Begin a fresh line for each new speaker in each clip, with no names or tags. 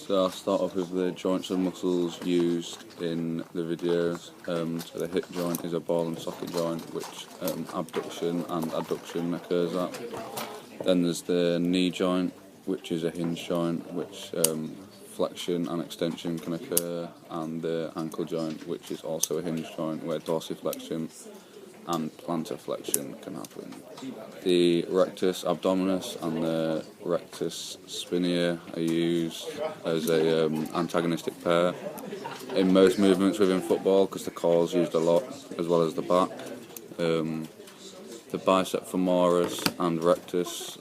So I'll start off with the joints and muscles used in the videos. So the hip joint is a ball and socket joint, which abduction and adduction occurs at. Then there's the knee joint, which is a hinge joint, which flexion and extension can occur, and the ankle joint, which is also a hinge joint, where dorsiflexion and plantar flexion can happen. The rectus abdominis and the rectus spinae are used as a antagonistic pair in most movements within football, because the core is used a lot, as well as the back. The bicep femoris and rectus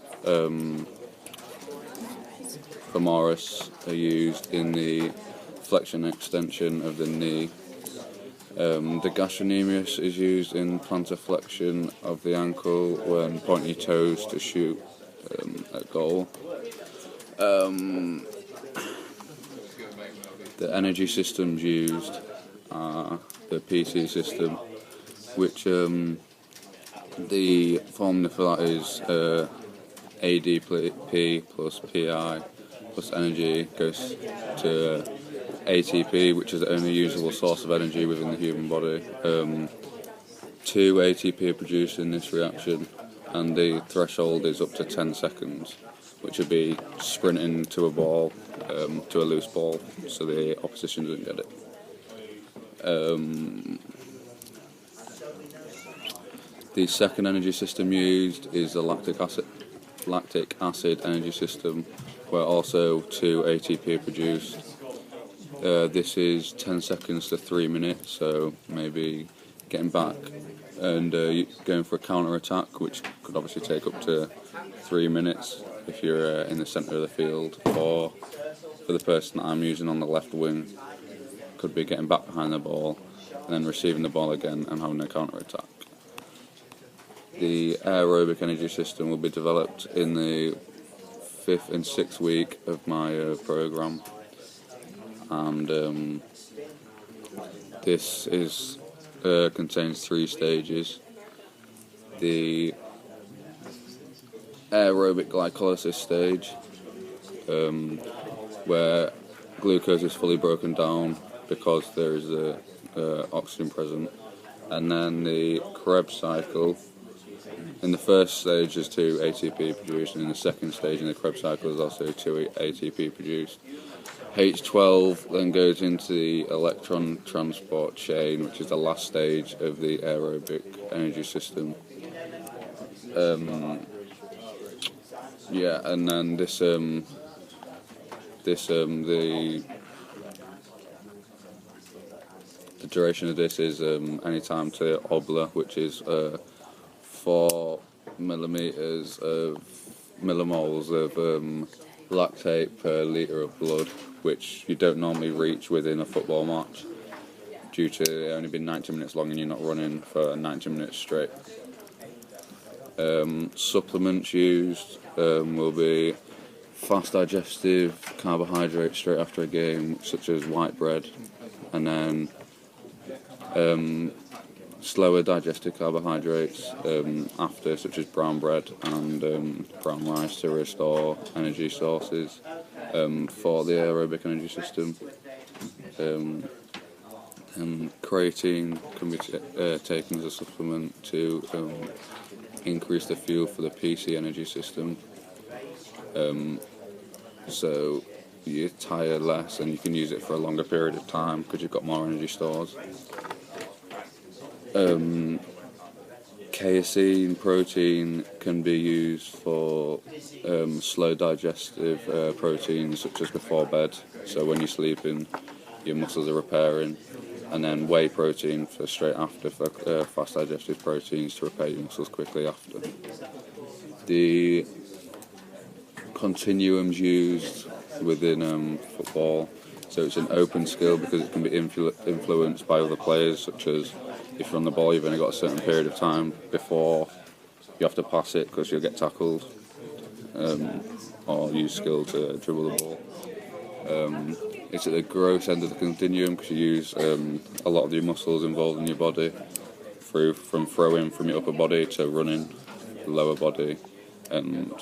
femoris are used in the flexion and extension of the knee. The gastrocnemius is used in plantar flexion of the ankle when pointing your toes to shoot at goal. The energy systems used are the PC system, which the formula for that is ADP plus PI plus energy goes to ATP, which is the only usable source of energy within the human body. 2 ATP are produced in this reaction, and the threshold is up to 10 seconds, which would be sprinting to a ball, to a loose ball, so the opposition doesn't get it. The second energy system used is the lactic acid energy system, where also 2 ATP are produced. This is 10 seconds to 3 minutes, so maybe getting back and going for a counter-attack, which could obviously take up to 3 minutes if you're in the centre of the field, or for the person that I'm using on the left wing, could be getting back behind the ball and then receiving the ball again and having a counter-attack. The aerobic energy system will be developed in the 5th and 6th week of my programme. And this is contains 3 stages. The aerobic glycolysis stage, where glucose is fully broken down because there is oxygen present, and then the Krebs cycle. In the first stage there's 2 ATP produced, and in the second stage in the Krebs cycle there's also 2 ATP produced. H12 then goes into the electron transport chain, which is the last stage of the aerobic energy system. And then the duration of this is any time to obla, which is 4 millimoles of lactate per litre of blood, which you don't normally reach within a football match due to it only being 90 minutes long and you're not running for 90 minutes straight. Supplements used will be fast digestive carbohydrates straight after a game, such as white bread, and then slower digestive carbohydrates after, such as brown bread and brown rice, to restore energy sources for the aerobic energy system. And creatine can be taken as a supplement to increase the fuel for the PC energy system. So you tire less and you can use it for a longer period of time because you've got more energy stores. Casein protein can be used for slow digestive proteins, such as before bed, so when you're sleeping your muscles are repairing, and then whey protein for straight after, for fast digestive proteins to repair your muscles quickly after. The continuums used within football, so it's an open skill because it can be influenced by other players, such as if you're on the ball you've only got a certain period of time before you have to pass it because you'll get tackled, or use skill to dribble the ball. It's at the gross end of the continuum because you use a lot of your muscles involved in your body, from throwing from your upper body to running the lower body, and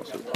That's it.